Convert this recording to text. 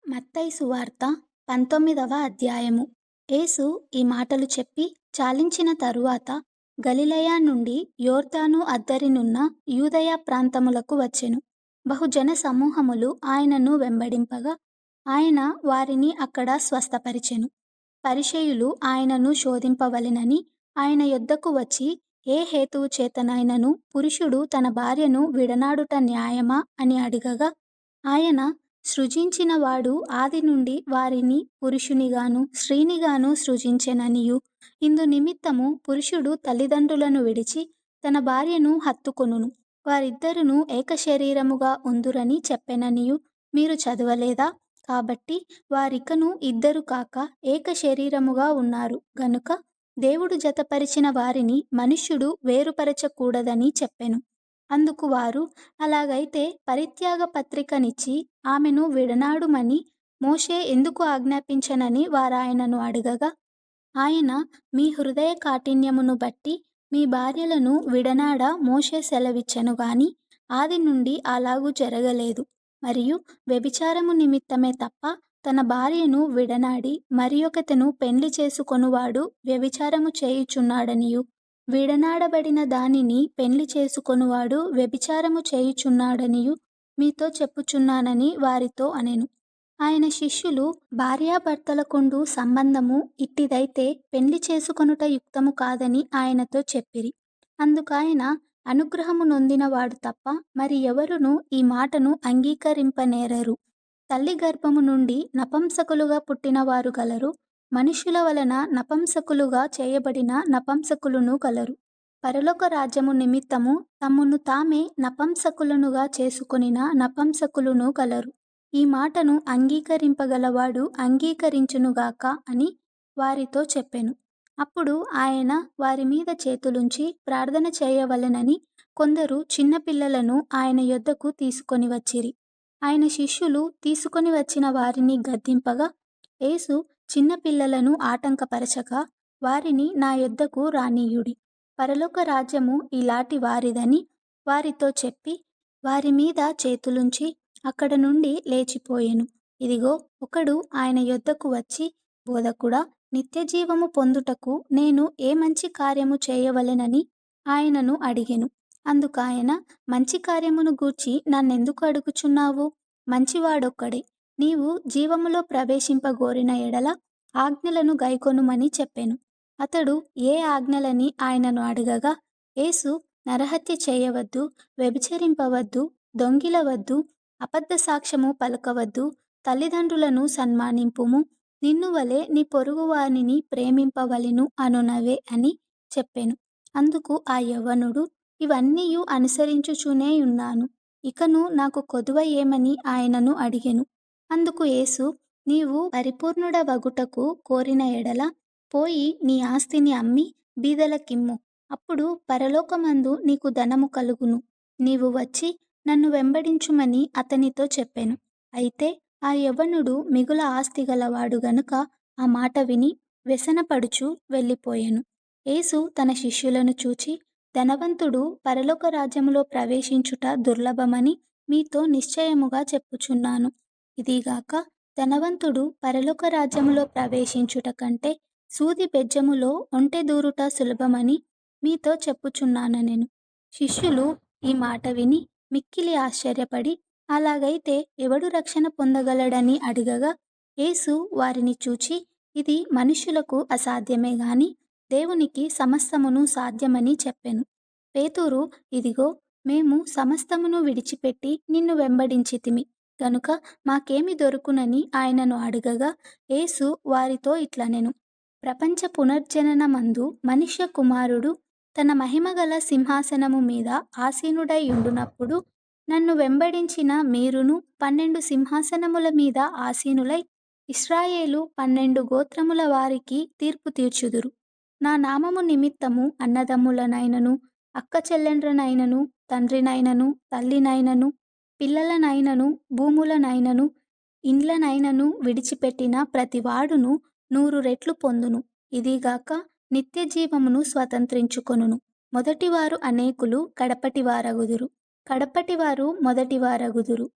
మత్తయి సువార్త 19వ అధ్యాయము. యేసు ఈ మాటలు చెప్పి చాలించిన తరువాత గలిలయ నుండి యొర్దాను అద్దరినున్న యూదయ ప్రాంతములకు వచ్చెను. బహుజన సమూహములు ఆయనను వెంబడింపగా ఆయన వారిని అక్కడ స్వస్థపరిచెను. పరిసయ్యులు ఆయనను శోధింపవలెనని ఆయన యొద్దకు వచ్చి, ఏ హేతువు చేతనైనను పురుషుడు తన భార్యను విడనాడుట న్యాయమా అని అడగగా, ఆయన సృజించిన వాడు ఆది నుండి వారిని పురుషునిగాను స్త్రీనిగాను సృజించెననియు, ఇందు నిమిత్తము పురుషుడు తల్లిదండ్రులను విడిచి తన భార్యను హత్తుకొనును, వారిద్దరును ఏక శరీరముగా ఉందురని చెప్పెననియు మీరు చదవలేదా? కాబట్టి వారికను ఇద్దరు కాక ఏక శరీరముగా ఉన్నారు గనుక దేవుడు జతపరిచిన వారిని మనుష్యుడు వేరుపరచకూడదని చెప్పెను. అందుకు వారు, అలాగైతే పరిత్యాగ పత్రికనిచ్చి ఆమెను విడనాడుమని మోషే ఎందుకు ఆజ్ఞాపించెనని వారాయనను అడగగా, ఆయన, మీ హృదయ కాఠిన్యమును బట్టి మీ భార్యలను విడనాడ మోషే సెలవిచ్చెను గాని ఆది నుండి అలాగు జరగలేదు. మరియు వ్యభిచారము నిమిత్తమే తప్ప తన భార్యను విడనాడి మరియొకతెను పెండ్లి చేసుకొనువాడు వ్యభిచారము చేయుచున్నాడనియు, విడనాడబడిన దానిని పెండ్లి చేసుకొనువాడు వ్యభిచారము చేయుచున్నాడనియు మీతో చెప్పుచున్నానని వారితో అనెను. ఆయన శిష్యులు, భార్యాభర్తలకుండు సంబంధము ఇట్టిదైతే పెండ్లి చేసుకొనుట యుక్తము కాదని ఆయనతో చెప్పిరి. అందుకాయన, అనుగ్రహము నొందినవాడు తప్ప మరి ఎవరునూ ఈ మాటను అంగీకరింపనేరరు. తల్లి గర్భము నుండి నపుంసకులుగా పుట్టినవారు గలరు, మనుష్యుల వలన నపుంసకులుగా చేయబడిన నపుంసకులును కలరు. పరలోక రాజ్యము నిమిత్తము తమ్మును తామే నపుంసకులనుగా చేసుకొనిన నపుంసకులును కలరు. ఈ మాటను అంగీకరింపగలవాడు అంగీకరించునుగాక అని వారితో చెప్పెను. అప్పుడు ఆయన వారి మీద చేతులుంచి ప్రార్థన చేయవలెనని కొందరు చిన్నపిల్లలను ఆయన యొద్దకు తీసుకొని వచ్చిరి. ఆయన శిష్యులు తీసుకొని వచ్చిన వారిని గద్దింపగా, యేసు చిన్నపిల్లలను ఆటంకపరచక వారిని నా యొద్దకు రానియ్యుడి, పరలోక రాజ్యము ఇలాటి వారిదని వారితో చెప్పి వారి మీద చేతులుంచి అక్కడ నుండి లేచిపోయెను. ఇదిగో, ఒకడు ఆయన యొద్దకు వచ్చి, బోధకుడా, నిత్యజీవము పొందుటకు నేను ఏ మంచి కార్యము చేయవలెనని ఆయనను అడిగెను. అందుకాయన, మంచి కార్యమును గూర్చి నన్నెందుకు అడుగుచున్నావు? మంచివాడొక్కడే. నీవు జీవములో ప్రవేశింపగోరిన ఎడల ఆజ్ఞలను గైకొనుమని చెప్పెను. అతడు ఏ ఆజ్ఞలని ఆయనను అడగగా, యేసు, నరహత్య చేయవద్దు, వ్యభిచరింపవద్దు, దొంగిలవద్దు, అబద్ధ సాక్ష్యము పలకవద్దు, తల్లిదండ్రులను సన్మానింపుము, నిన్ను వలె నీ పొరుగువానిని ప్రేమింపవలెను అనునవే అని చెప్పెను. అందుకు ఆ యవ్వనుడు, ఇవన్నీయు అనుసరించుచునే ఉన్నాను, ఇకను నాకు కొదువ ఏమని ఆయనను అడిగెను. అందుకు యేసు, నీవు పరిపూర్ణుడవగుటకు కోరిన ఎడల పోయి నీ ఆస్తిని అమ్మి బీదలకిమ్ము, అప్పుడు పరలోకమందు నీకు ధనము కలుగును. నీవు వచ్చి నన్ను వెంబడించుమని అతనితో చెప్పెను. అయితే ఆ యవ్వనుడు మిగుల ఆస్తి గలవాడు గనుక ఆ మాట విని వ్యసనపడుచు వెళ్ళిపోయెను. యేసు తన శిష్యులను చూచి, ధనవంతుడు పరలోక రాజ్యములో ప్రవేశించుట దుర్లభమని మీతో నిశ్చయముగా చెప్పుచున్నాను. ఇదిగాక ధనవంతుడు పరలోక రాజ్యములో ప్రవేశించుట కంటే సూది బెజ్జములో ఒంటె దూరుట సులభమని మీతో చెప్పుచున్నానెను. శిష్యులు ఈ మాట విని మిక్కిలి ఆశ్చర్యపడి, అలాగైతే ఎవడు రక్షణ పొందగలడని అడగగా, యేసు వారిని చూచి, ఇది మనుష్యులకు అసాధ్యమే గాని దేవునికి సమస్తమును సాధ్యమని చెప్పెను. పేతురు, ఇదిగో, మేము సమస్తమును విడిచిపెట్టి నిన్ను వెంబడించితిమి గనుక మాకేమి దొరుకునని ఆయనను అడగగా, యేసు వారితో ఇట్లనెను, ప్రపంచ పునర్జననమందు మనుష్య కుమారుడు తన మహిమగల సింహాసనము మీద ఆసీనుడై ఉండునప్పుడు నన్ను వెంబడించిన మీరును 12 సింహాసనముల మీద ఆసీనులై ఇశ్రాయేలు 12 గోత్రముల వారికి తీర్పు తీర్చుదురు. నా నామము నిమిత్తము అన్నదమ్ములనైనను, అక్కచెల్లెండ్రనైనను, తండ్రినైనను, తల్లినైనను, పిల్లలనైనను, భూములనైనను, ఇండ్లనైనను విడిచిపెట్టిన ప్రతివాడును 100 రెట్లు పొందును. ఇదిగాక నిత్య జీవమును స్వతంత్రించుకొనును. మొదటివారు అనేకులు కడపటివారగుదురు, కడపటివారు మొదటివారగుదురు.